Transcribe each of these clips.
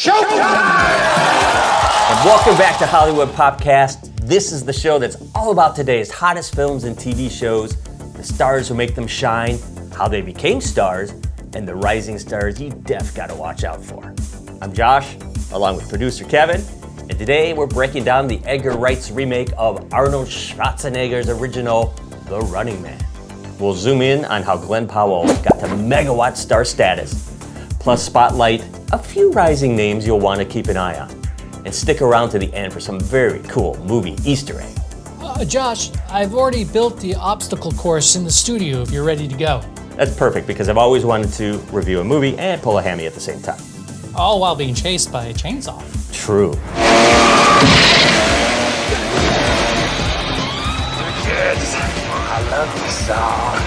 And welcome back to Hollywood PopCast. This is the show that's all about today's hottest films and TV shows, the stars who make them shine, how they became stars, and the rising stars you def gotta watch out for. I'm Josh, along with producer Keven, and today we're breaking down the Edgar Wright's remake of Arnold Schwarzenegger's original, The Running Man. We'll zoom in on how Glen Powell got to megawatt star status, plus spotlight a few rising names you'll want to keep an eye on. And stick around to the end for some very cool movie Easter egg. Josh, I've already built the obstacle course in the studio if you're ready to go. That's perfect because I've always wanted to review a movie and pull a hammy at the same time. All while being chased by a chainsaw. True. Kids, I love this song.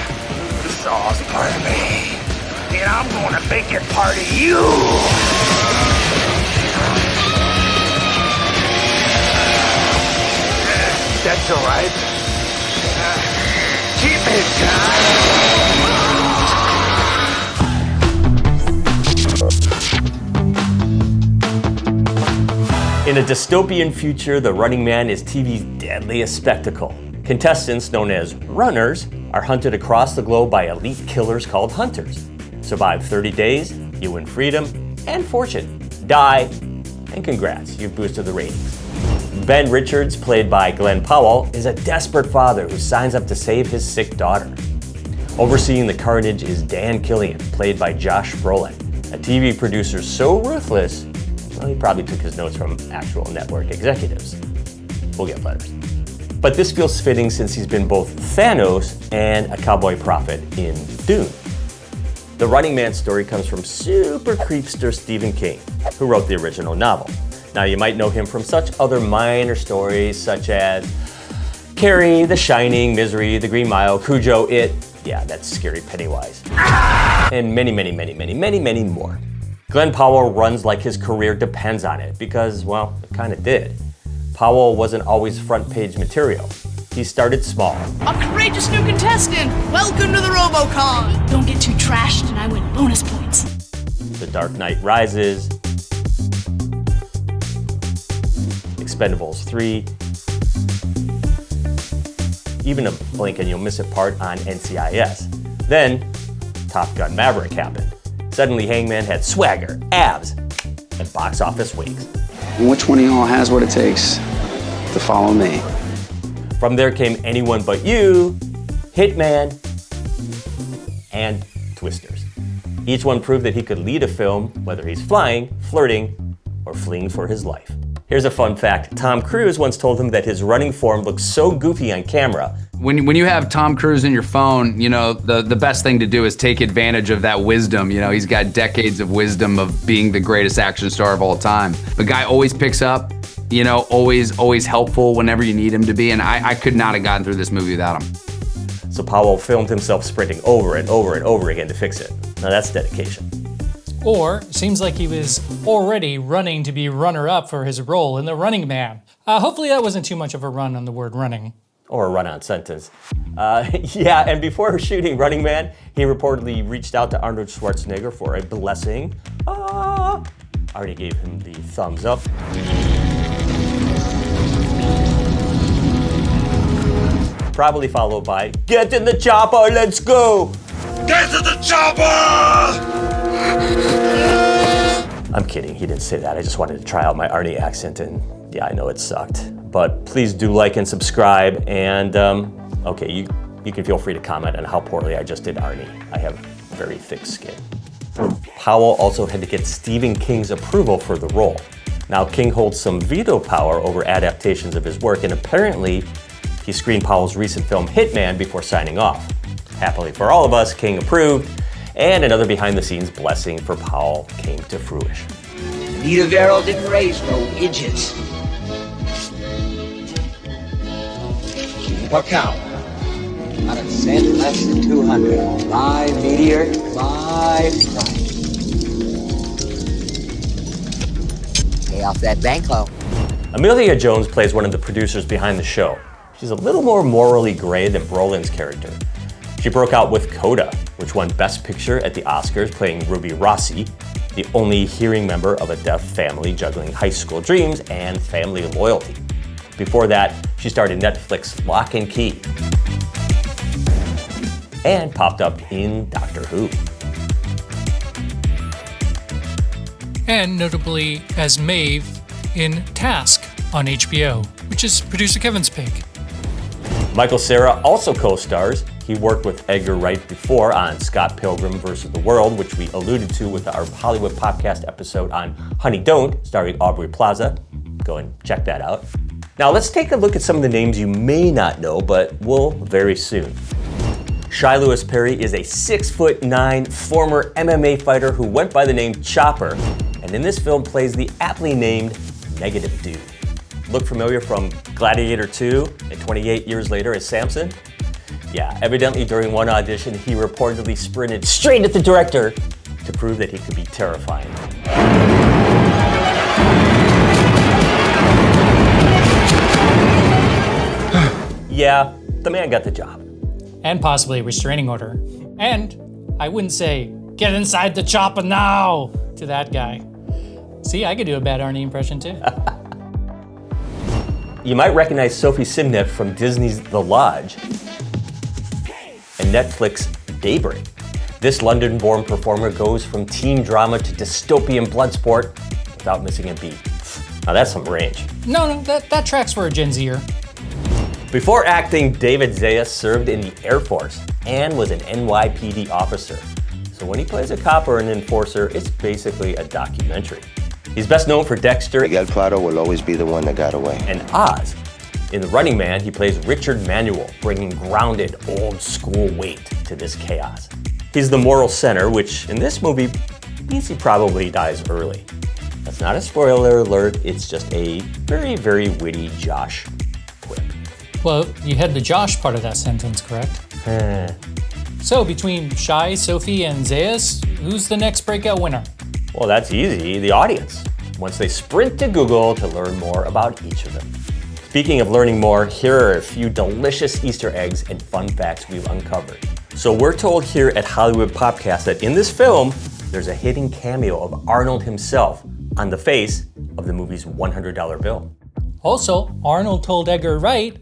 This song's part of me. And I'm gonna make it part of you. That's all right. Keep it time. In a dystopian future, The Running Man is TV's deadliest spectacle. Contestants, known as runners, are hunted across the globe by elite killers called hunters. Survive 30 days, you win freedom and fortune. Die, and congrats, you've boosted the ratings. Ben Richards, played by Glen Powell, is a desperate father who signs up to save his sick daughter. Overseeing the carnage is Dan Killian, played by Josh Brolin, a TV producer so ruthless, well, he probably took his notes from actual network executives. We'll get letters. But this feels fitting since he's been both Thanos and a cowboy prophet in Dune. The Running Man story comes from super creepster Stephen King, who wrote the original novel. Now, you might know him from such other minor stories such as Carrie, The Shining, Misery, The Green Mile, Cujo, It, yeah, that's scary Pennywise, and many, many, many, many, many, many more. Glen Powell runs like his career depends on it because, well, it kind of did. Powell wasn't always front page material. He started small. A courageous new contestant! Welcome to the Robocon! Don't get too trashed and I win bonus points. The Dark Knight Rises, Expendables 3, even a blink and you'll miss it part on NCIS. Then, Top Gun Maverick happened. Suddenly Hangman had swagger, abs, and box office wings. Which one of y'all has what it takes to follow me? From there came Anyone But You, Hitman, and Twisters. Each one proved that he could lead a film, whether he's flying, flirting, or fleeing for his life. Here's a fun fact. Tom Cruise once told him that his running form looks so goofy on camera. When you have Tom Cruise in your phone, you know, the best thing to do is take advantage of that wisdom. You know, he's got decades of wisdom of being the greatest action star of all time. The guy always picks up, you know, always helpful whenever you need him to be, and I could not have gotten through this movie without him. So Powell filmed himself sprinting over and over and over again to fix it. Now that's dedication. Or, it seems like he was already running to be runner-up for his role in The Running Man. Hopefully that wasn't too much of a run on the word running. Or a run-on sentence. Yeah, and before shooting Running Man, he reportedly reached out to Arnold Schwarzenegger for a blessing. Already gave him the thumbs up. Probably followed by, "Get in the chopper, let's go!" Get to the chopper! I'm kidding, he didn't say that. I just wanted to try out my Arnie accent, and yeah, I know it sucked. But please do like and subscribe, and okay, you can feel free to comment on how poorly I just did Arnie. I have very thick skin. Powell also had to get Stephen King's approval for the role. Now, King holds some veto power over adaptations of his work, and apparently he screened Powell's recent film Hitman before signing off. Happily for all of us, King approved, and another behind-the-scenes blessing for Powell came to fruition. Anita Verrill didn't raise no idiots. Keep a count. Not a cent less than 200. Live meteor, live price. Pay off that bank loan. Amelia Jones plays one of the producers behind the show. She's a little more morally gray than Brolin's character. She broke out with Coda, which won Best Picture at the Oscars, playing Ruby Rossi. the only hearing member of a deaf family juggling high school dreams and family loyalty. Before that, she starred in Netflix Lock and Key and popped up in Doctor Who. And notably as Maeve in Task on HBO, which is Producer Kevin's pick. Michael Cera also co-stars. He worked with Edgar Wright before on Scott Pilgrim vs. the World, which we alluded to with our Hollywood PopCast episode on Honey Don't, starring Aubrey Plaza. Go and check that out. Now let's take a look at some of the names you may not know, but will very soon. Shai Lewis Perry is a 6'9" former MMA fighter who went by the name Chopper, and in this film plays the aptly named Negative Dude. Look familiar from Gladiator 2 and 28 years later as Samson? Yeah, evidently during one audition, he reportedly sprinted straight at the director to prove that he could be terrifying. Yeah, the man got the job. And possibly a restraining order. And I wouldn't say, "Get inside the chopper now," to that guy. See, I could do a bad Arnie impression too. You might recognize Sophie Simnett from Disney's The Lodge and Netflix Daybreak. This London-born performer goes from teen drama to dystopian bloodsport without missing a beat. Now that's some range. No, that tracks for a Gen Zer. Before acting, David Zayas served in the Air Force and was an NYPD officer. So when he plays a cop or an enforcer, it's basically a documentary. He's best known for Dexter Miguel Prado will always be the one that got away. and Oz. In The Running Man, he plays Richard Manuel, bringing grounded, old-school weight to this chaos. He's the moral center, which in this movie means he probably dies early. That's not a spoiler alert, it's just a very, very witty Josh quip. Well, you had the Josh part of that sentence, correct? So between Shai, Sophie, and Zayas, who's the next breakout winner? Well, that's easy, the audience, once they sprint to Google to learn more about each of them. Speaking of learning more, here are a few delicious Easter eggs and fun facts we've uncovered. So we're told here at Hollywood PopCast that in this film, there's a hidden cameo of Arnold himself on the face of the movie's $100 bill. Also, Arnold told Edgar Wright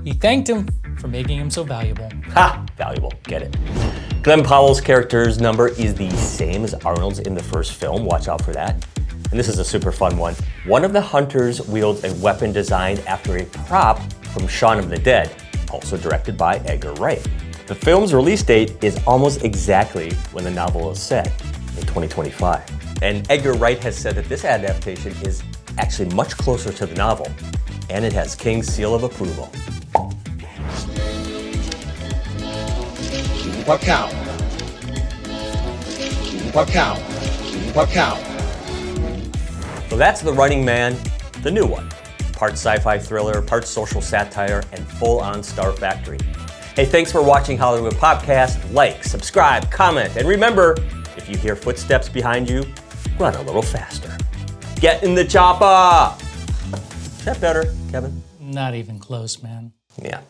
he thanked him for making him so valuable. Ha! Valuable, get it. Glen Powell's character's number is the same as Arnold's in the first film, watch out for that. And this is a super fun one. One of the hunters wields a weapon designed after a prop from Shaun of the Dead, also directed by Edgar Wright. The film's release date is almost exactly when the novel is set, in 2025. And Edgar Wright has said that this adaptation is actually much closer to the novel, and it has King's seal of approval. What count? What count? What count? So that's The Running Man, the new one. Part sci-fi thriller, part social satire, and full-on Star Factory. Hey, thanks for watching Hollywood PopCast. Like, subscribe, comment, and remember, if you hear footsteps behind you, run a little faster. Get in the chopper! Is that better, Kevin? Not even close, man. Yeah.